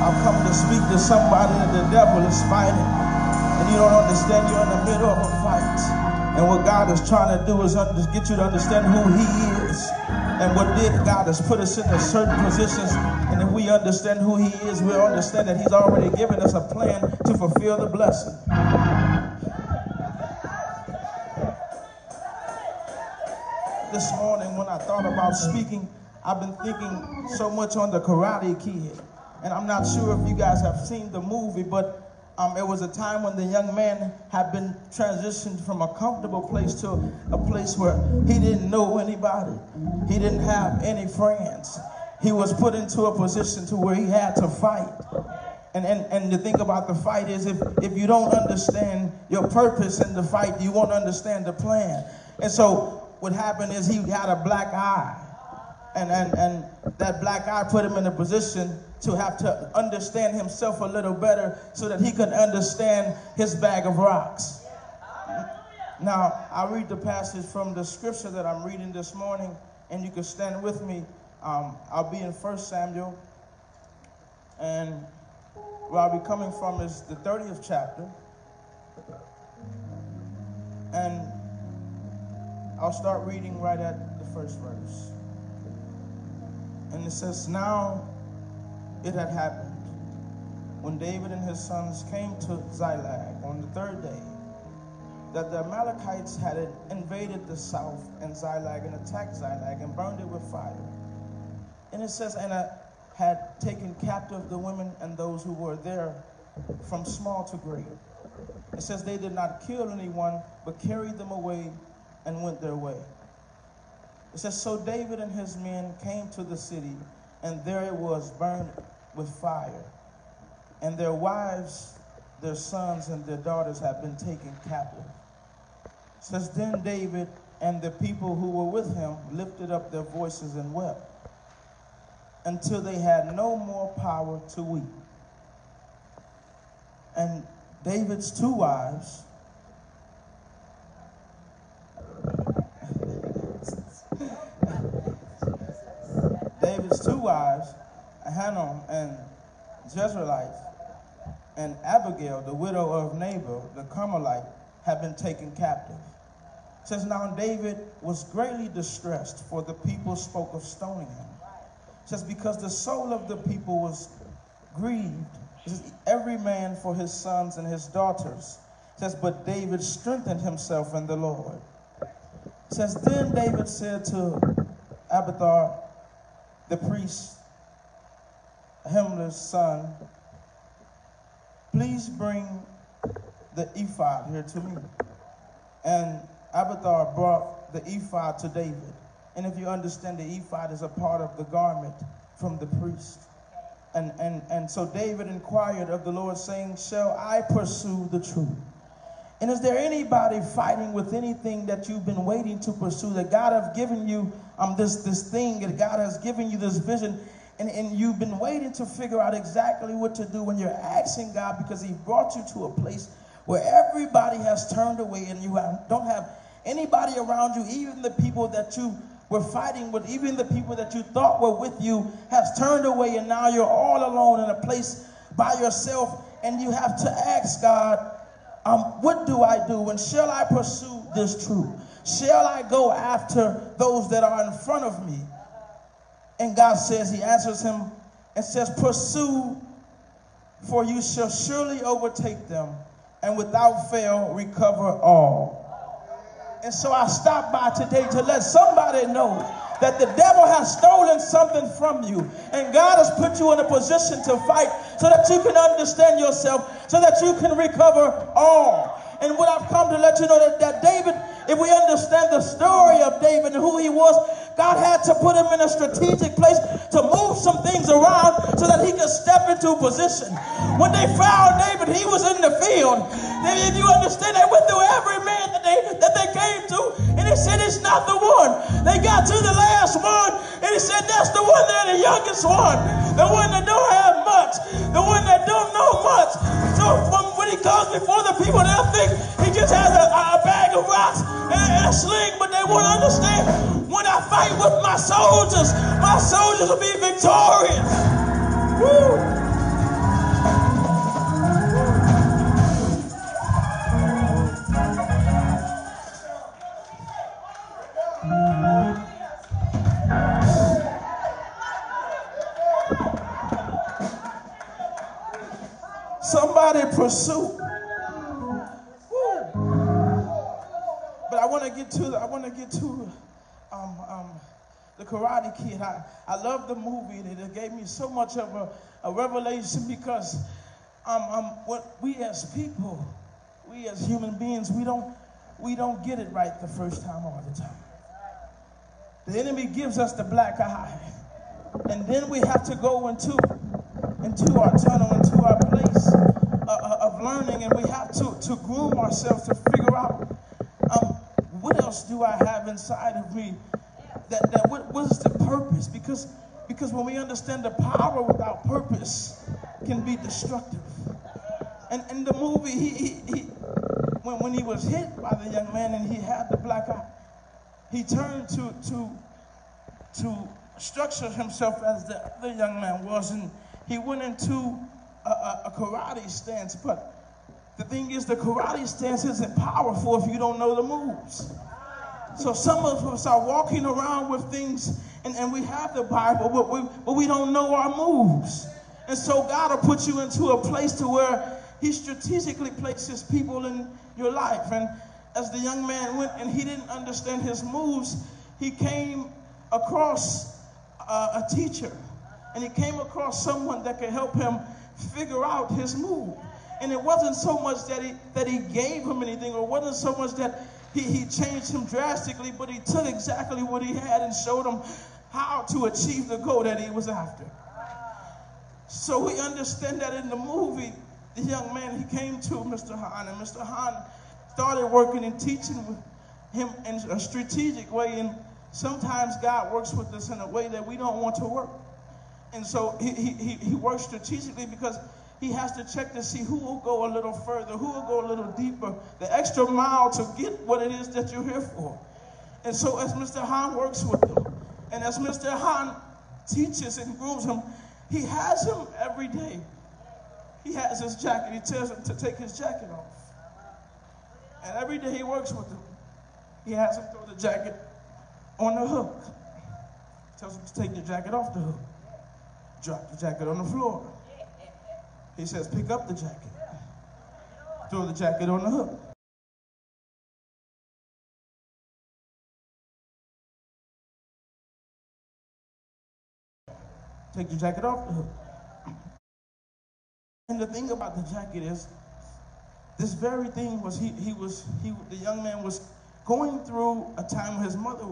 I've come to speak to somebody that the devil is fighting, and you don't understand you're in the middle of a fight. And what God is trying to do is get you to understand who he is. And what God has put us in certain positions. And if we understand who he is, we'll understand that he's already given us a plan to fulfill the blessing. This morning when I thought about speaking, I've been thinking so much on the Karate Kid. And I'm not sure if you guys have seen the movie, but it was a time when the young man had been transitioned from a comfortable place to a place where he didn't know anybody. He didn't have any friends. He was put into a position to where he had to fight. And the thing about the fight is if you don't understand your purpose in the fight, you won't understand the plan. And so what happened is he had a black eye. And that black eye put him in a position to have to understand himself a little better so that he could understand his bag of rocks. Now, I'll read the passage from the scripture that I'm reading this morning, and you can stand with me. I'll be in 1 Samuel, and where I'll be coming from is the 30th chapter. And I'll start reading right at the first verse. And it says, "Now it had happened, when David and his sons came to Ziklag on the third day, that the Amalekites had invaded the south and Ziklag and attacked Ziklag and burned it with fire. And it says, and had taken captive the women and those who were there from small to great. It says they did not kill anyone, but carried them away and went their way. It says, so David and his men came to the city, and there it was burned with fire. And their wives, their sons, and their daughters had been taken captive. It says, then David and the people who were with him lifted up their voices and wept, until they had no more power to weep. And David's two wives, Hannah and Jezreelite, and Abigail, the widow of Nabal, the Carmelite, had been taken captive. It says, now David was greatly distressed, for the people spoke of stoning him. It says, because the soul of the people was grieved, it says, every man for his sons and his daughters. It says, but David strengthened himself in the Lord. It says, then David said to Abiathar, the priest, Ahimele's son, please bring the ephod here to me. And Abiathar brought the ephod to David. And if you understand, the ephod is a part of the garment from the priest. And so David inquired of the Lord, saying, shall I pursue the truth? And is there anybody fighting with anything that you've been waiting to pursue, that God has given you this thing, that God has given you this vision, and you've been waiting to figure out exactly what to do, when you're asking God because he brought you to a place where everybody has turned away and you don't have anybody around you, even the people that you were fighting with, even the people that you thought were with you has turned away, and now you're all alone in a place by yourself, and you have to ask God, what do I do? And shall I pursue this truth? Shall I go after those that are in front of me? And God says, he answers him and says, pursue, for you shall surely overtake them, and without fail recover all. And so I stopped by today to let somebody know that the devil has stolen something from you, and God has put you in a position to fight so that you can understand yourself, so that you can recover all. And what I've come to let you know that David, if we understand the story of David and who he was, God had to put him in a strategic place to move some things around so that he could step into position. When they found David, he was in the field. And if you understand, they went through every man that they came to, and they said, it's not the one. They got to the last one, and he said, that's the one there, the youngest one, the one that don't have much, the one that don't know much. So when he comes before the people, they'll think he just has a bag of rocks and a sling, but they won't understand. When I fight with my soldiers will be victorious. Woo! Somebody pursue. Woo. But I want to get to the Karate Kid. I love the movie, and it gave me so much of a revelation, because what we as people, we as human beings, we don't get it right the first time all the time. The enemy gives us the black eye, and then we have to go into our tunnel, into our place of learning, and we have to groom ourselves to figure out what else do I have inside of me. What is the purpose? Because when we understand the power without purpose can be destructive. And in the movie, when he was hit by the young man and he had the black eye, he turned to structure himself as the other young man was, and he went into a karate stance. But the thing is, the karate stance isn't powerful if you don't know the moves. So some of us are walking around with things, and we have the Bible, but we don't know our moves. And so God will put you into a place to where he strategically places people in your life. And as the young man went and he didn't understand his moves, he came across a teacher, and he came across someone that could help him figure out his move. And it wasn't so much that he gave him anything, or wasn't so much that he changed him drastically, but he took exactly what he had and showed him how to achieve the goal that he was after. So we understand that in the movie, the young man, he came to Mr. Han, and Mr. Han started working and teaching with him in a strategic way. And sometimes God works with us in a way that we don't want to work. And so he works strategically, because he has to check to see who will go a little further, who will go a little deeper, the extra mile to get what it is that you're here for. And so as Mr. Han works with him, and as Mr. Han teaches and grooms him, he has him every day. He has his jacket. He tells him to take his jacket off. And every day he works with him, he has him throw the jacket on the hook. Tells him to take the jacket off the hook. Drop the jacket on the floor. He says, pick up the jacket. Throw the jacket on the hook. Take the jacket off the hook. And the thing about the jacket is, this very thing was, the young man was going through a time when his mother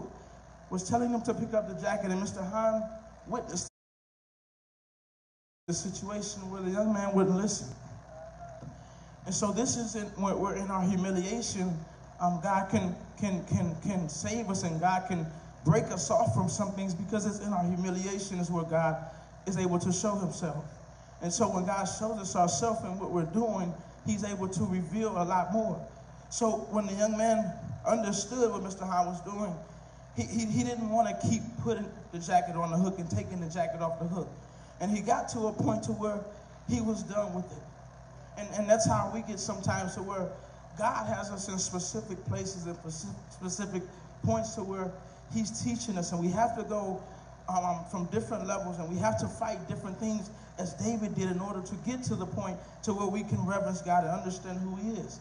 was telling him to pick up the jacket, and Mr. Han witnessed the situation where the young man wouldn't listen. And so this is when we're in our humiliation. God can save us, and God can break us off from some things, because it's in our humiliation is where God is able to show himself. And so when God shows us ourselves and what we're doing, he's able to reveal a lot more. So when the young man understood what Mr. Han was doing, he didn't want to keep putting the jacket on the hook and taking the jacket off the hook. And he got to a point to where he was done with it. And that's how we get sometimes, to where God has us in specific places and specific points to where he's teaching us. And we have to go from different levels, and we have to fight different things, as David did, in order to get to the point to where we can reverence God and understand who he is.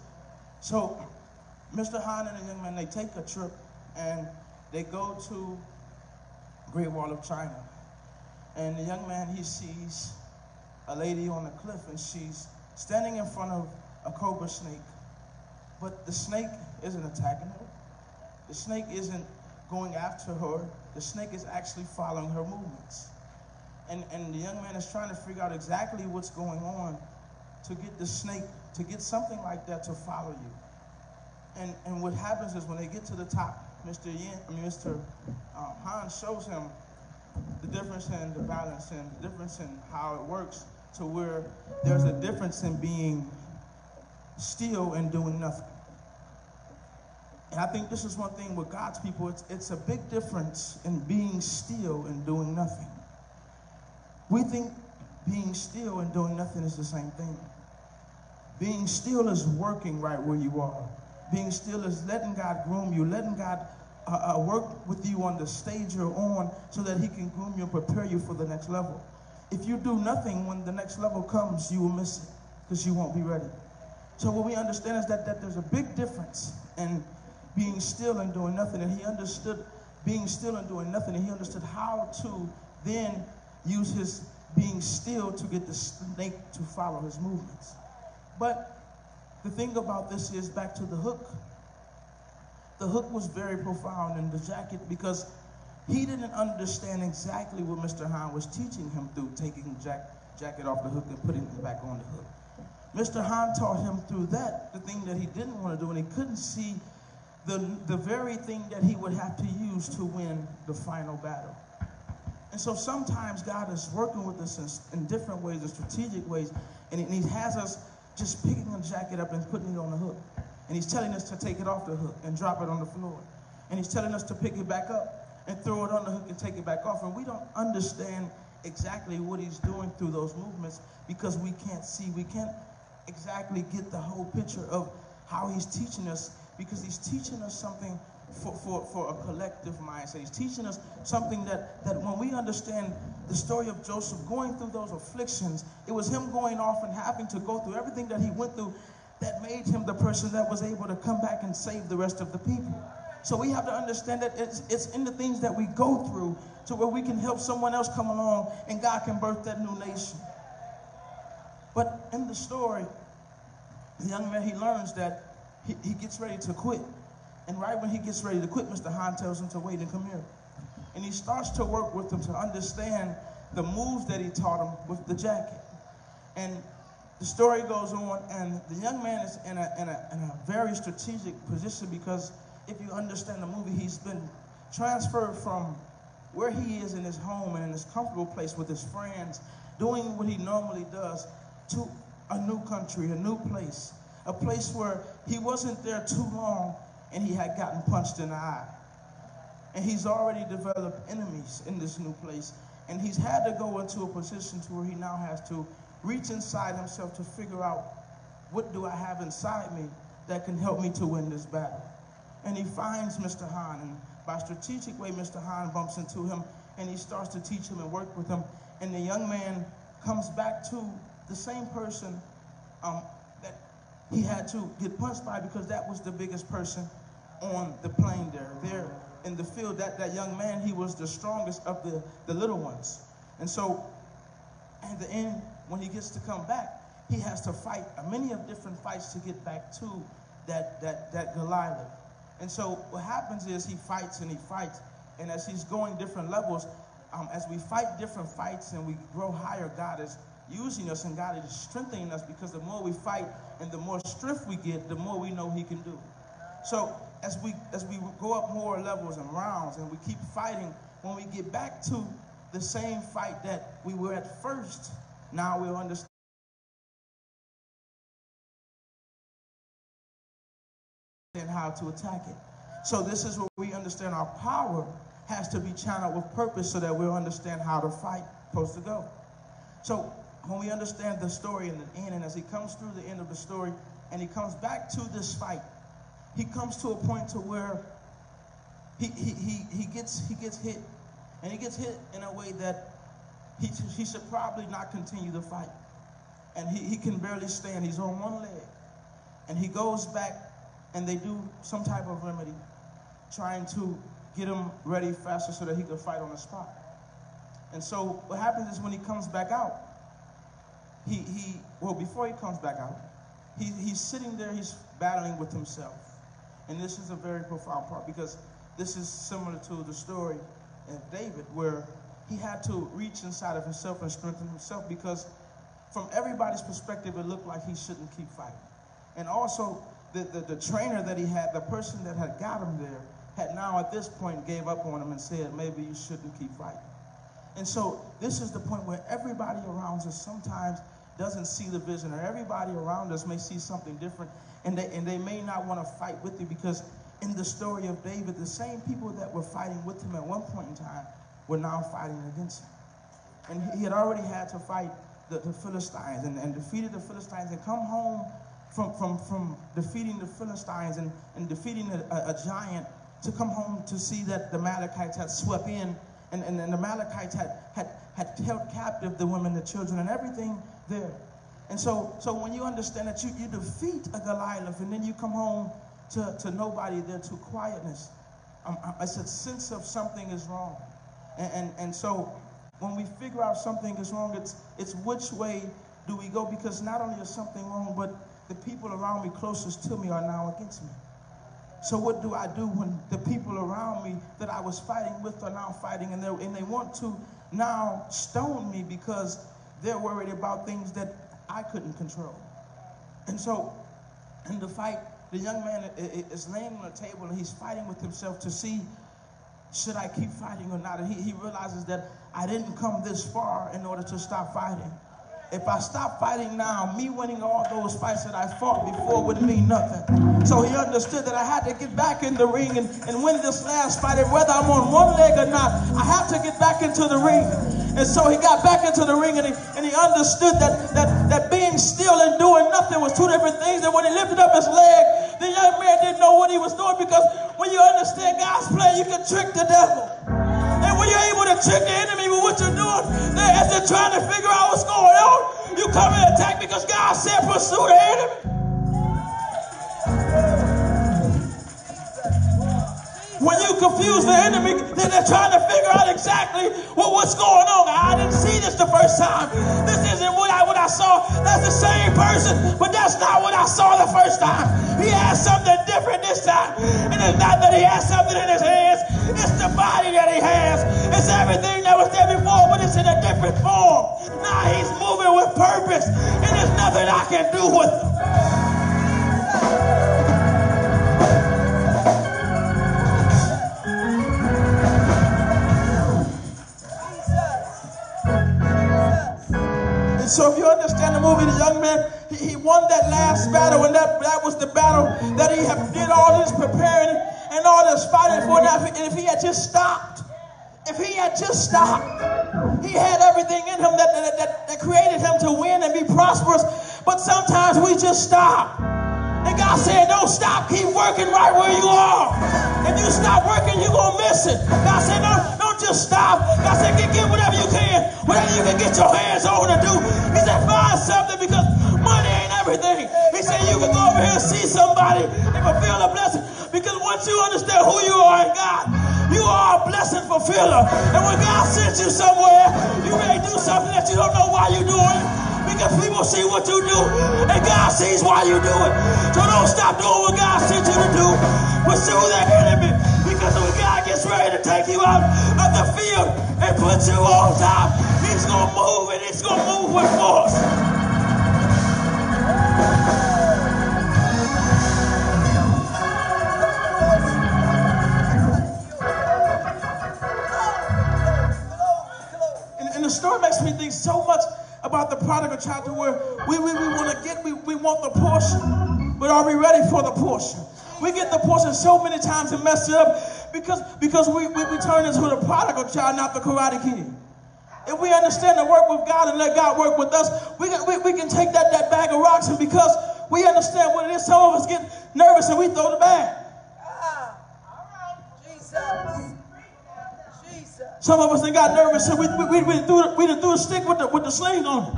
So Mr. Han and the young man, they take a trip, and they go to Great Wall of China. And the young man, he sees a lady on a cliff, and she's standing in front of a cobra snake. But the snake isn't attacking her. The snake isn't going after her. The snake is actually following her movements. And the young man is trying to figure out exactly what's going on to get the snake, to get something like that to follow you. And what happens is, when they get to the top, Mr. Han shows him the difference in the balance and the difference in how it works, to where there's a difference in being still and doing nothing. And I think this is one thing with God's people. It's a big difference in being still and doing nothing. We think being still and doing nothing is the same thing. Being still is working right where you are. Being still is letting God groom you, letting God work with you on the stage you're on, so that he can groom you and prepare you for the next level. If you do nothing, when the next level comes, you will miss it. because you won't be ready. So what we understand is that there's a big difference in being still and doing nothing. And he understood being still and doing nothing, and he understood how to then use his being still to get the snake to follow his movements. But the thing about this is, back to the hook. The hook was very profound in the jacket because he didn't understand exactly what Mr. Hahn was teaching him through taking the jacket off the hook and putting it back on the hook. Mr. Hahn taught him through that the thing that he didn't want to do, and he couldn't see the very thing that he would have to use to win the final battle. And so sometimes God is working with us in different ways, in strategic ways, and he has us just picking a jacket up and putting it on the hook. And he's telling us to take it off the hook and drop it on the floor. And he's telling us to pick it back up and throw it on the hook and take it back off. And we don't understand exactly what he's doing through those movements because we can't see, we can't exactly get the whole picture of how he's teaching us, because he's teaching us something for a collective mindset. He's teaching us something that when we understand the story of Joseph going through those afflictions, it was him going off and having to go through everything that he went through that made him the person that was able to come back and save the rest of the people. So we have to understand that it's in the things that we go through to where we can help someone else come along and God can birth that new nation. But in the story, the young man, he learns that he gets ready to quit. And right when he gets ready to quit, Mr. Hahn tells him to wait and come here. And he starts to work with him to understand the moves that he taught him with the jacket. And the story goes on, and the young man is in a very strategic position, because if you understand the movie, he's been transferred from where he is in his home and in his comfortable place with his friends, doing what he normally does, to a new country, a new place, a place where he wasn't there too long and he had gotten punched in the eye. And he's already developed enemies in this new place. And he's had to go into a position to where he now has to reach inside himself to figure out, what do I have inside me that can help me to win this battle? And he finds Mr. Hahn, and by a strategic way, Mr. Hahn bumps into him, and he starts to teach him and work with him. And the young man comes back to the same person that he had to get punched by, because that was the biggest person on the plane there in the field. That young man, he was the strongest of the little ones. And so at the end, when he gets to come back, he has to fight many of different fights to get back to that Goliath. And so what happens is he fights and he fights, and as he's going different levels, as we fight different fights and we grow higher, God is using us and God is strengthening us, because the more we fight and the more strength we get, the more we know he can do. So as we go up more levels and rounds and we keep fighting, when we get back to the same fight that we were at first, now we'll understand how to attack it. So this is where we understand our power has to be channeled with purpose, so that we'll understand how the fight is supposed to go. So when we understand the story in the end, and as he comes through the end of the story and he comes back to this fight, he comes to a point to where he gets hit, and he gets hit in a way that he should probably not continue the fight. And he can barely stand. He's on one leg. And he goes back, and they do some type of remedy, trying to get him ready faster so that he could fight on the spot. And so what happens is, when he comes back out, before he comes back out, he's sitting there, he's battling with himself. And this is a very profound part, because this is similar to the story of David, where he had to reach inside of himself and strengthen himself, because from everybody's perspective, it looked like he shouldn't keep fighting. And also, the trainer that he had, the person that had got him there, had now at this point gave up on him and said, maybe you shouldn't keep fighting. And so this is the point where everybody around us sometimes doesn't see the vision, or everybody around us may see something different, and they may not want to fight with you, because in the story of David, the same people that were fighting with him at one point in time were now fighting against him. And he had already had to fight the Philistines and defeated the Philistines, and come home from defeating the Philistines and defeating a giant, to come home to see that the Amalekites had swept in, and the Amalekites had held captive the women, the children, and everything there. And so when you understand that you defeat a Goliath and then you come home to nobody there, to quietness, it's a sense of something is wrong. And so when we figure out something is wrong, it's which way do we go? Because not only is something wrong, but the people around me closest to me are now against me. So what do I do when the people around me that I was fighting with are now fighting, and they want to now stone me because they're worried about things that I couldn't control? And so in the fight, the young man is laying on the table and he's fighting with himself to see, should I keep fighting or not? And he realizes that I didn't come this far in order to stop fighting. If I stop fighting now, me winning all those fights that I fought before would mean nothing. So he understood that I had to get back in the ring and win this last fight. And whether I'm on one leg or not, I have to get back into the ring. And so he got back into the ring, and he understood that being still and doing nothing was two different things. And when he lifted up his leg, the young man didn't know what he was doing, because when you understand God's plan, you can trick the devil. And when you're able to trick the enemy with what you're doing, as they're trying to figure out what's going on, you come and attack, because God said pursue the enemy. When you confuse the enemy, then they're trying to figure out exactly what's going on. I didn't see this the first time. This isn't what I saw. That's the same person, but that's not what I saw the first time. He has something different this time. And it's not that he has something in his hands. It's the body that he has. It's everything that was there before, but it's in a different form. Now he's moving with purpose, and there's nothing I can do with him. So if you understand the movie, the young man, he won that last battle, and that was the battle that he did all this preparing and all this fighting for. And if he had just stopped, he had everything in him that created him to win and be prosperous. But sometimes we just stop. And God said, don't stop. Keep working right where you are. If you stop working, you're going to miss it. God said, don't just stop. God said, get whatever you can. Whatever you can get your hands on to do. He said, find something, because money ain't everything. He said, you can go over here and see somebody and fulfill a blessing. Because once you understand who you are in God, you are a blessing fulfiller. And when God sends you somewhere, you may do something that you don't know why you're doing. Because people see what you do, and God sees why you do it. So don't stop doing what God sent you to do. Pursue the enemy, because when God gets ready to take you out of the field and put you on top, he's going to move, and he's going to move with force. And the story makes me think so much about the prodigal child, to where we want the portion, but are we ready for the portion? We get the portion so many times and mess it up because we turn into the prodigal child, not the Karate Kid. If we understand to work with God and let God work with us, we can take that bag of rocks, and because we understand what it is, some of us get nervous and we throw the bag. Some of us done got nervous and we threw the stick with the sling on it.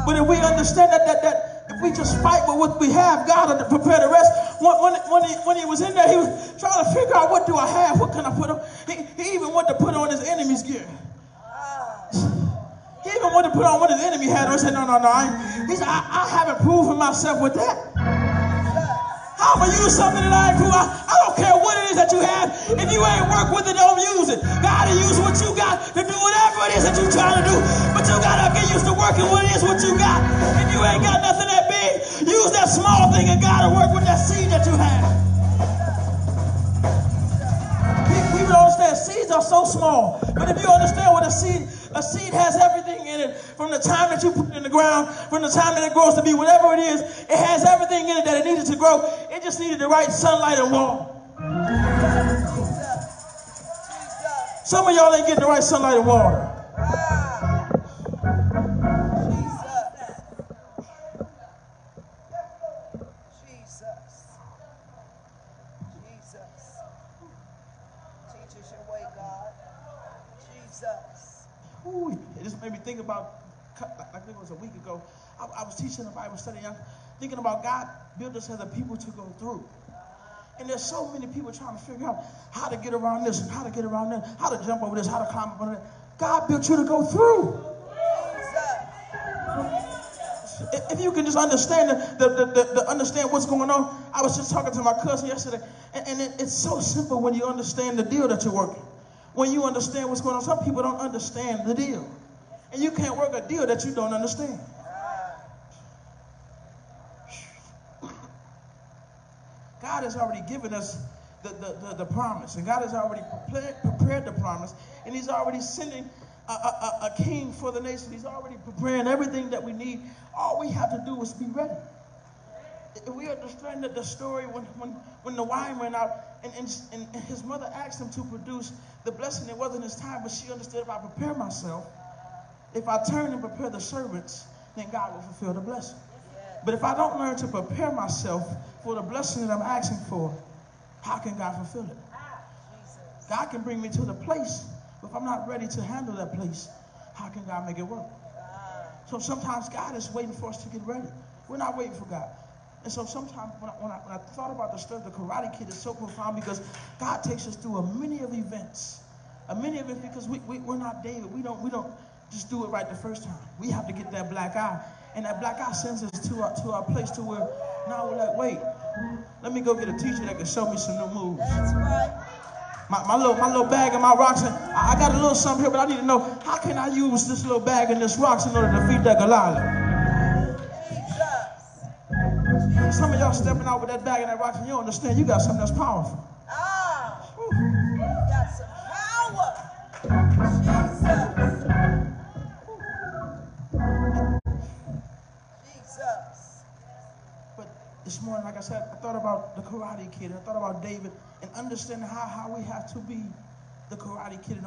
But if we understand that if we just fight with what we have, God will prepare the rest. When he was in there, he was trying to figure out, what do I have? What can I put on? He even wanted to put on his enemy's gear. He even wanted to put on what his enemy had on. He said, no. He said, I haven't proven myself with that. I'm going to use something that I ain't proven. I don't care what it is that you have. If you ain't work with it, don't use it. God will use what you got to do whatever it is that you're trying to do. But you got to get used to working what it is what you got. If you ain't got nothing that big, use that small thing, and God will work with that seed that you have. People don't understand. Seeds are so small. But if you understand what a seed has everything in it. From the time that you put it in the ground, from the time that it grows to be whatever it is, it has everything in it that it needed to grow. It just needed the right sunlight and water. Some of y'all ain't getting the right sunlight and water. is your way, God. Jesus. Ooh, it just made me think about, I think it was a week ago, I was teaching a Bible study, and I'm thinking about God built us as a people to go through. And there's so many people trying to figure out how to get around this and how to get around that, how to jump over this, how to climb up on that. God built you to go through. If you can just understand understand what's going on. I was just talking to my cousin yesterday, and it's so simple when you understand the deal that you're working. When you understand what's going on, some people don't understand the deal. And you can't work a deal that you don't understand. God has already given us the promise, and God has already prepared the promise, and he's already sending a king for the nation. He's already preparing everything that we need. All we have to do is be ready. If we understand that the story when the wine ran out and his mother asked him to produce the blessing, it wasn't his time, but she understood, if I prepare myself, if I turn and prepare the servants, then God will fulfill the blessing. But if I don't learn to prepare myself for the blessing that I'm asking for, how can God fulfill it? God can bring me to the place, but if I'm not ready to handle that place, how can God make it work? So sometimes God is waiting for us to get ready. We're not waiting for God. And so sometimes when I thought about the story of the Karate Kid, it's so profound because God takes us through many of events. Because we're not David. We don't just do it right the first time. We have to get that black eye. And that black eye sends us to our place to where now we're like, wait, let me go get a teacher that can show me some new moves. That's right. My little bag and my rocks, and I got a little something here, but I need to know, how can I use this little bag and this rocks in order to defeat that Goliath? Jesus. Some of y'all stepping out with that bag and that rocks, and you don't understand, you got something that's powerful. You got some power. Jesus. But this morning, like I said, I thought about the Karate Kid. I thought about David, and understanding how we have to be the Karate Kid in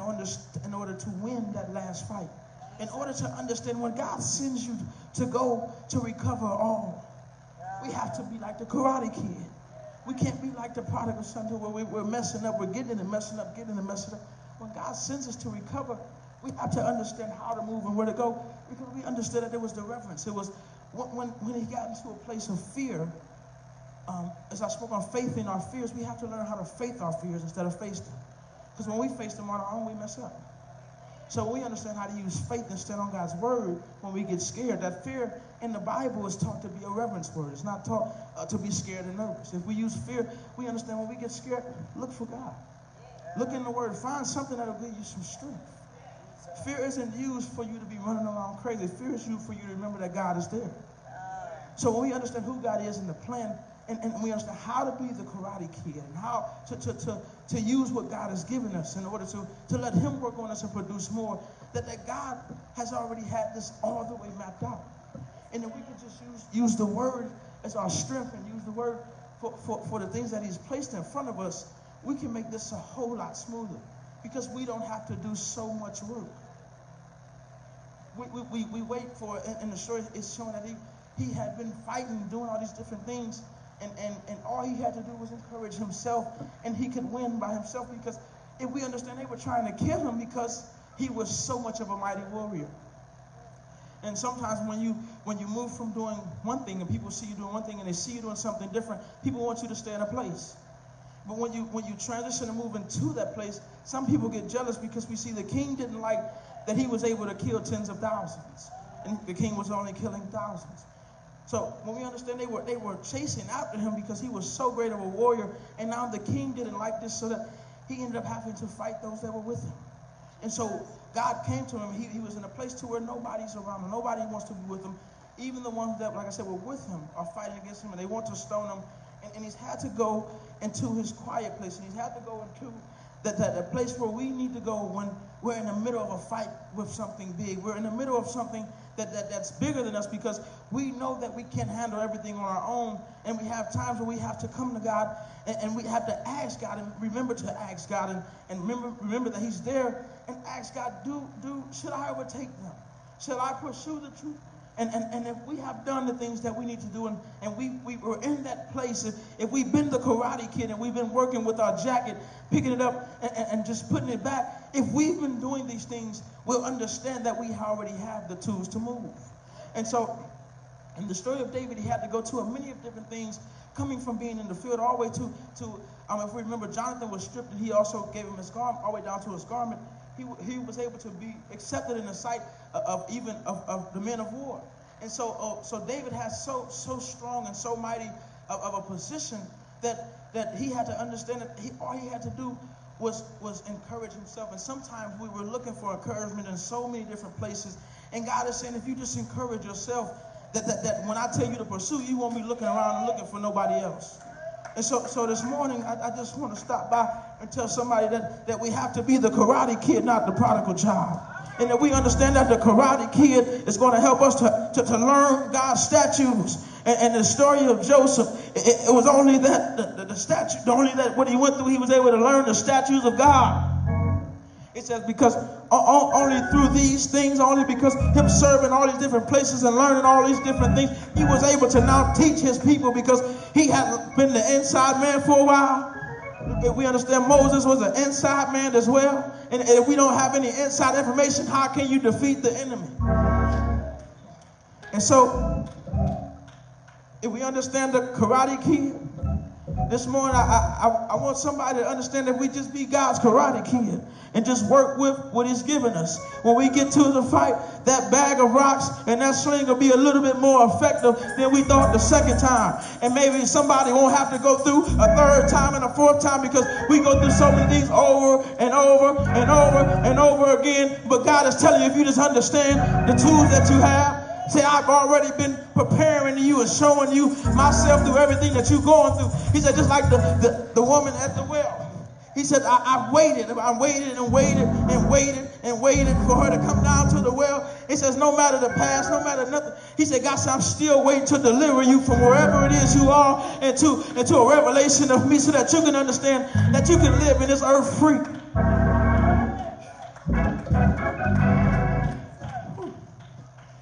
order to win that last fight. In order to understand when God sends you to go to recover all, we have to be like the Karate Kid. We can't be like the prodigal son where we're messing up, we're getting it and messing up, getting it and messing up. When God sends us to recover, we have to understand how to move and where to go, because we understood that there was the reverence. It was when he got into a place of fear, as I spoke on faith in our fears, we have to learn how to faith our fears instead of face them. Because when we face them on our own, we mess up. So we understand how to use faith and stand on God's word when we get scared. That fear in the Bible is taught to be a reverence word. It's not taught to be scared and nervous. If we use fear, we understand when we get scared, look for God. Look in the word. Find something that will give you some strength. Fear isn't used for you to be running around crazy. Fear is used for you to remember that God is there. So when we understand who God is in the plan, and we understand how to be the Karate Kid and how to use what God has given us in order to let him work on us and produce more, that God has already had this all the way mapped out. And if we could just use the word as our strength and use the word for the things that he's placed in front of us, we can make this a whole lot smoother because we don't have to do so much work. We wait for, in the story, it's showing that he had been fighting, doing all these different things, and all he had to do was encourage himself, and he could win by himself, because if we understand, they were trying to kill him because he was so much of a mighty warrior. And sometimes when you move from doing one thing and people see you doing one thing and they see you doing something different, people want you to stay in a place. But when you transition and move into that place, some people get jealous because we see the king didn't like that he was able to kill tens of thousands, and the king was only killing thousands. So when we understand they were chasing after him because he was so great of a warrior, and now the king didn't like this, so that he ended up having to fight those that were with him. And so God came to him. He was in a place to where nobody's around him. Nobody wants to be with him. Even the ones that, like I said, were with him are fighting against him, and they want to stone him. And he's had to go into his quiet place, and he's had to go into that place where we need to go when we're in the middle of a fight with something big. We're in the middle of something that's bigger than us, because we know that we can't handle everything on our own, and we have times where we have to come to God, and we have to ask God, and remember to ask God, and remember that he's there, and ask God, should I overtake them? Should I pursue the truth? And if we have done the things that we need to do, and we were in that place, if we've been the Karate Kid and we've been working with our jacket, picking it up and just putting it back, if we've been doing these things, we'll understand that we already have the tools to move. And so, in the story of David, he had to go to many of different things, coming from being in the field all the way to if we remember, Jonathan was stripped, and he also gave him his garment, all the way down to his garment. He was able to be accepted in the sight of the men of war. And so David has so strong and so mighty of a position that he had to understand that all he had to do was encourage himself. And sometimes we were looking for encouragement in so many different places. And God is saying, if you just encourage yourself, that when I tell you to pursue, you won't be looking around and looking for nobody else. And so this morning, I just want to stop by and tell somebody that we have to be the Karate Kid, not the prodigal child. And that we understand that the Karate Kid is going to help us to learn God's statutes. And the story of Joseph, it was only that the statute, only that what he went through, he was able to learn the statutes of God. It says because only through these things, only because him serving all these different places and learning all these different things, he was able to now teach his people, because he had been the inside man for a while. If we understand Moses was an inside man as well. And if we don't have any inside information, how can you defeat the enemy? And so, if we understand the Karate Kid, this morning I want somebody to understand that we just be God's Karate Kid and just work with what he's given us. When we get to the fight, that bag of rocks and that sling will be a little bit more effective than we thought the second time. And maybe somebody won't have to go through a third time and a fourth time, because we go through so many things over and over and over and over again. But God is telling you, if you just understand the tools that you have, say, I've already been preparing you and showing you myself through everything that you're going through. He said, just like the woman at the well. He said, I waited and waited and waited and waited and waited for her to come down to the well. He says, no matter the past, no matter nothing. He said, God said, I'm still waiting to deliver you from wherever it is you are into a revelation of me, so that you can understand that you can live in this earth free.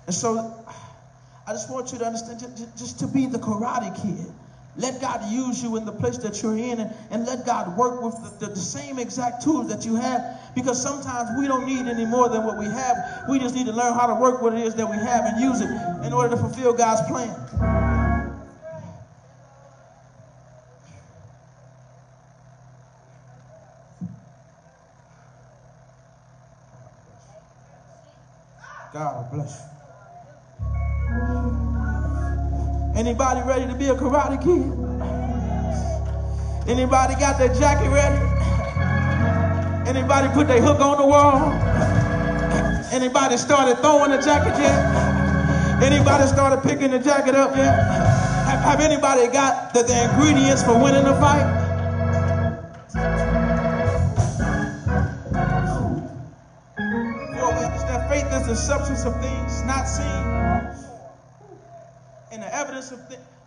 And so I just want you to understand, just to be the Karate Kid. Let God use you in the place that you're in, and let God work with the same exact tools that you have, because sometimes we don't need any more than what we have. We just need to learn how to work what it is that we have and use it in order to fulfill God's plan. God bless you. Anybody ready to be a Karate Kid? Anybody got their jacket ready? Anybody put their hook on the wall? Anybody started throwing the jacket yet? Anybody started picking the jacket up yet? Have anybody got the ingredients for winning the fight? Faith is the substance of things not seen, and the evidence of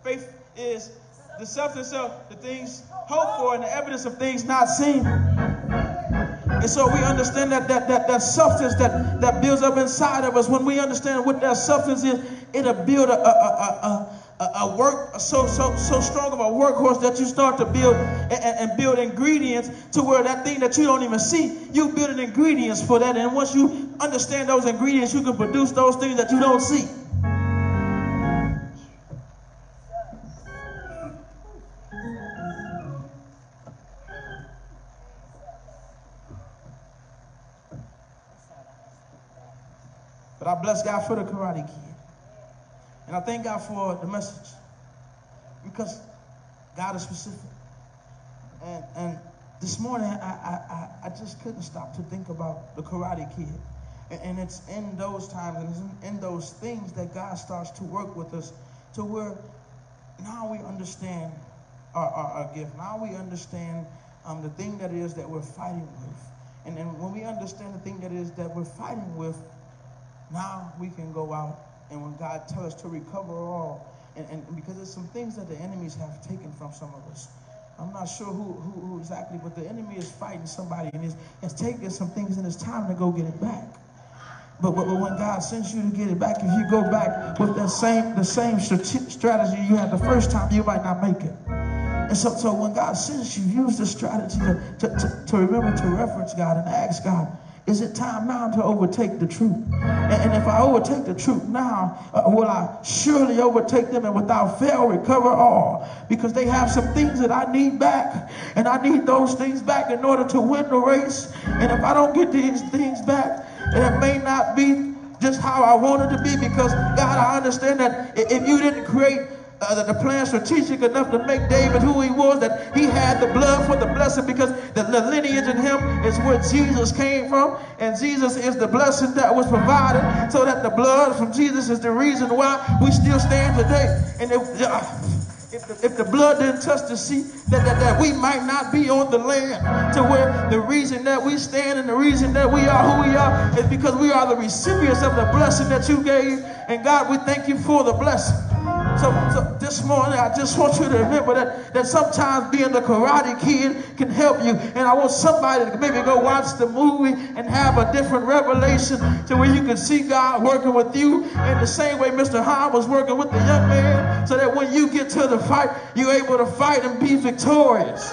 faith is the substance of the things hoped for and the evidence of things not seen. And so we understand that substance that builds up inside of us. When we understand what that substance is, it'll build a work so strong of a workhorse that you start to build and build ingredients to where that thing that you don't even see, you build ingredients for that. And once you understand those ingredients, you can produce those things that you don't see. But I bless God for the Karate Kid. And I thank God for the message, because God is specific. And this morning, I just couldn't stop to think about the Karate Kid. And it's in those times and it's in those things that God starts to work with us, to where now we understand our gift. Now we understand the thing that it is that we're fighting with. And then when we understand the thing that it is that we're fighting with, now we can go out, and when God tells us to recover all, and because there's some things that the enemies have taken from some of us. I'm not sure who exactly, but the enemy is fighting somebody and is taking some things, and it's time to go get it back. But when God sends you to get it back, if you go back with the same strategy you had the first time, you might not make it. And so when God sends you, use the strategy to remember to reference God and ask God, is it time now to overtake the truth? And if I overtake the truth now, will I surely overtake them and without fail recover all? Because they have some things that I need back. And I need those things back in order to win the race. And if I don't get these things back, it may not be just how I want it to be. Because, God, I understand that if you didn't create the plan strategic enough to make David who he was, that he had the blood for the blessing, because the lineage in him is where Jesus came from, and Jesus is the blessing that was provided, so that the blood from Jesus is the reason why we still stand today. And if the blood didn't touch the seat, that we might not be on the land, to where the reason that we stand and the reason that we are who we are is because we are the recipients of the blessing that you gave. And God, we thank you for the blessing. So this morning, I just want you to remember that sometimes being the Karate Kid can help you. And I want somebody to maybe go watch the movie and have a different revelation, to where you can see God working with you in the same way Mr. Hahn was working with the young man, so that when you get to the fight, you're able to fight and be victorious.